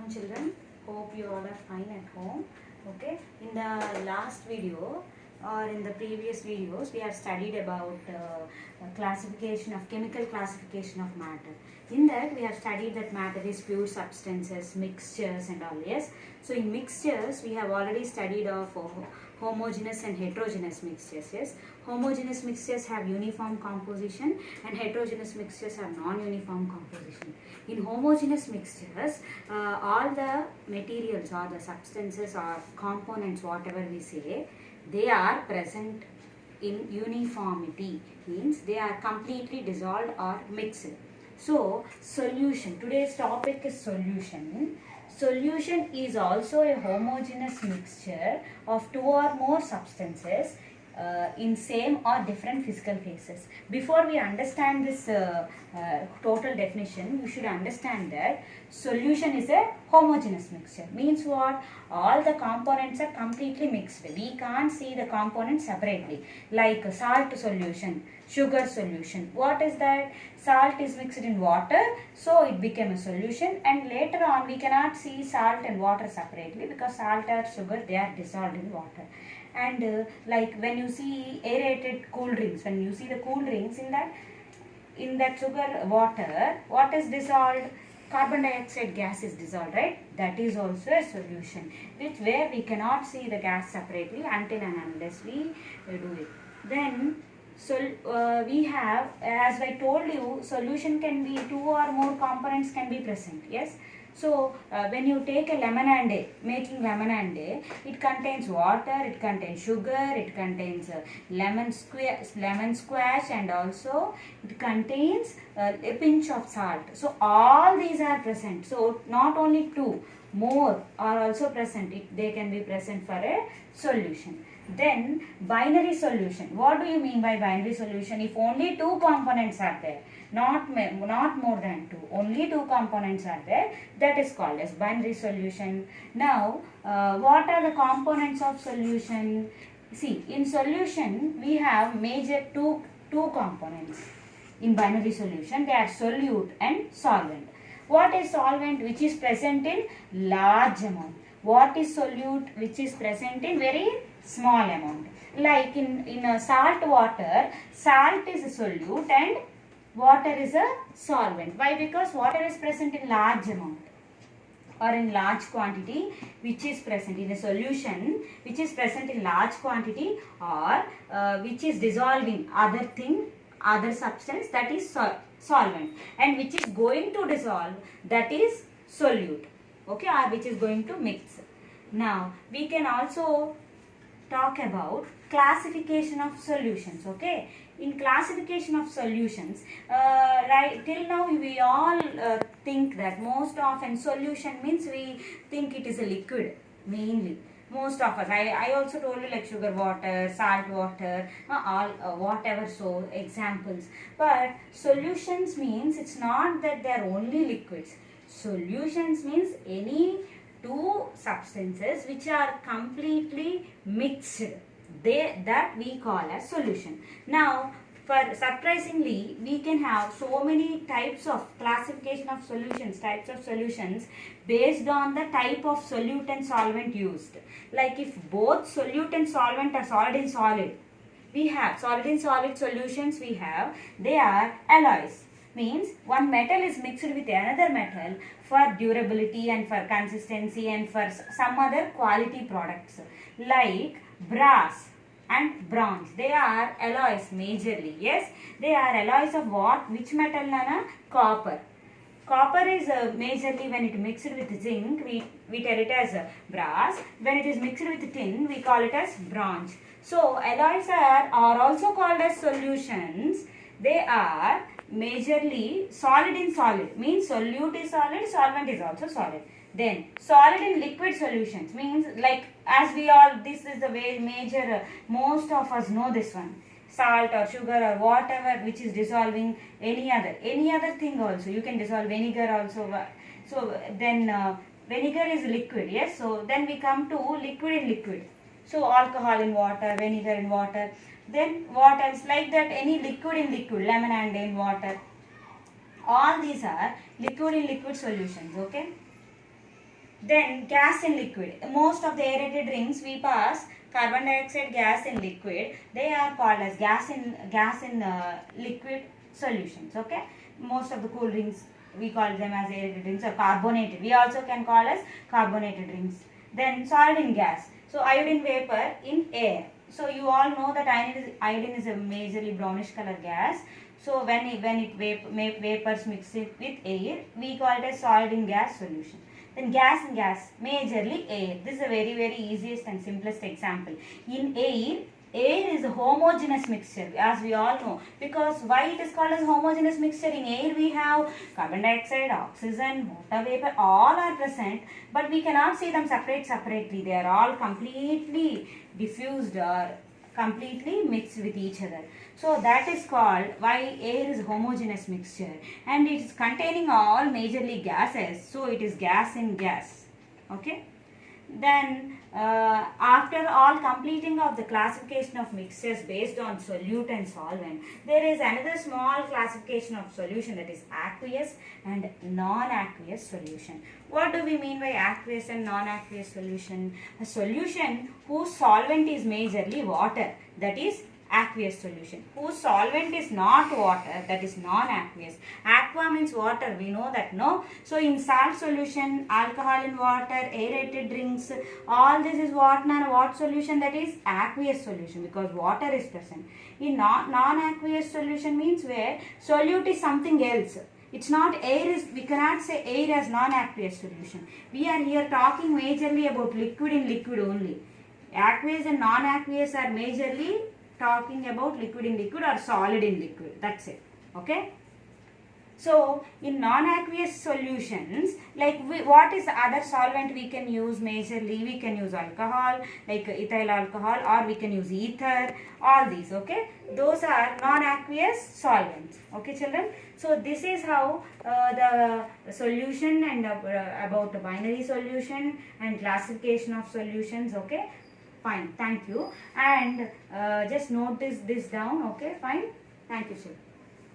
afternoon, children. Hope you all are fine at home. Okay, in the last video or in the previous videos we have studied about classification of chemical classification of matter. In that we have studied that matter is pure substances, mixtures and all. Yes, so in mixtures we have already studied of homogeneous and heterogeneous mixtures. Yes, homogeneous mixtures have uniform composition and heterogeneous mixtures have non-uniform composition. In homogeneous mixtures, all the materials or the substances or components, whatever we say, they are present in uniformity, means they are completely dissolved or mixed. So, solution. Today's topic is solution. Solution is also a homogeneous mixture of two or more substances in same or different physical phases. Before we understand this total definition, you should understand that solution is a homogeneous mixture. Means what? All the components are completely mixed. We can't see the components separately. Like salt solution, sugar solution. What is that? Salt is mixed in water, so it became a solution, and later on we cannot see salt and water separately because salt or sugar, they are dissolved in water. And like when you see aerated cool drinks, when you see the cool drinks, in that sugar water, what is dissolved? Carbon dioxide gas is dissolved, right? That is also a solution, where we cannot see the gas separately until and unless we do it. Then we have, as I told you, solution can be two or more components can be present. Yes. So, when you take a lemonade, making lemonade, it contains water, it contains sugar, it contains lemon squash, and also it contains a pinch of salt. So, all these are present. So, not only two, more are also present. They can be present for a solution. Then, binary solution. What do you mean by binary solution? If only two components are there, not more than two, only two components are there, that is called as binary solution. Now, what are the components of solution? See, in solution we have major two components. In binary solution, they are solute and solvent. What is solvent? Which is present in large amount. What is solute? Which is present in very small amount. Like in salt water, salt is a solute and water is a solvent. Why? Because water is present in large amount or in large quantity, which is present in a solution, which is present in large quantity, or which is dissolving other substance, that is solvent, and which is going to dissolve, that is solute. Okay, or which is going to mix. Now we can also talk about classification of solutions. Okay, in classification of solutions, right till now we all think that most often solution means we think it is a liquid mainly. Most of us, I also told you, like sugar water, salt water, all whatever, so examples. But solutions means it's not that they are only liquids. Solutions means any two substances which are completely mixed, that we call as solution. Now, surprisingly, we can have so many types of classification of solutions, based on the type of solute and solvent used. Like if both solute and solvent are solid in solid, we have solid in solid solutions. They are alloys. Means one metal is mixed with another metal for durability and for consistency and for some other quality products. Like brass and bronze, they are alloys majorly. Yes, they are alloys of what? Which metal, Nana? Copper. Copper is majorly, when it mixed with zinc, we tell it as brass. When it is mixed with tin, we call it as bronze. So alloys are also called as solutions. They are majorly solid in solid, means solute is solid, solvent is also solid. Then solid in liquid solutions means, like as we all, this is the way major, most of us know this one. Salt or sugar or whatever which is dissolving any other thing also. You can dissolve vinegar also. So then vinegar is liquid. Yes, so then we come to liquid in liquid. So alcohol in water, vinegar in water. Then what else? Like that, any liquid in liquid, lemonade in water. All these are liquid in liquid solutions. Okay. Then gas in liquid. Most of the aerated drinks we pass carbon dioxide gas in liquid. They are called as gas in liquid solutions. Okay. Most of the cool drinks we call them as aerated drinks or carbonated. We also can call as carbonated drinks. Then solid in gas. So iodine vapor in air. So you all know that iodine is a majorly brownish color gas. So when it vapors mix it with air, we call it as solid in gas solution. Then gas in gas, majorly air. This is a very easiest and simplest example. In air is a homogeneous mixture, as we all know. Because why it is called as homogeneous mixture? In air we have carbon dioxide, oxygen, water vapor, all are present, but we cannot see them separately. They are all completely diffused or completely mixed with each other. So that is called why air is homogeneous mixture, and it is containing all majorly gases. So it is gas in gas. Okay. Then after all completing of the classification of mixtures based on solute and solvent, there is another small classification of solution, that is aqueous and non-aqueous solution. What do we mean by aqueous and non-aqueous solution? A solution whose solvent is majorly water, that is aqueous solution. Whose solvent is not water, that is non-aqueous. Aqua means water, we know that, no? So in salt solution, alcohol in water, aerated drinks, all this is what solution? That is aqueous solution, because water is present. In non-aqueous solution means where solute is something else. It's not air, we cannot say air as non-aqueous solution. We are here talking majorly about liquid in liquid only. Aqueous and non-aqueous are majorly talking about liquid in liquid or solid in liquid. That's it. Okay. So in non-aqueous solutions, like what is the other solvent we can use majorly? We can use alcohol, like ethyl alcohol, or we can use ether, all these. Okay. Those are non-aqueous solvents. Okay, children. So this is how the solution and about the binary solution and classification of solutions. Okay. Fine, thank you. And just note this down. Okay, fine. Thank you, sir.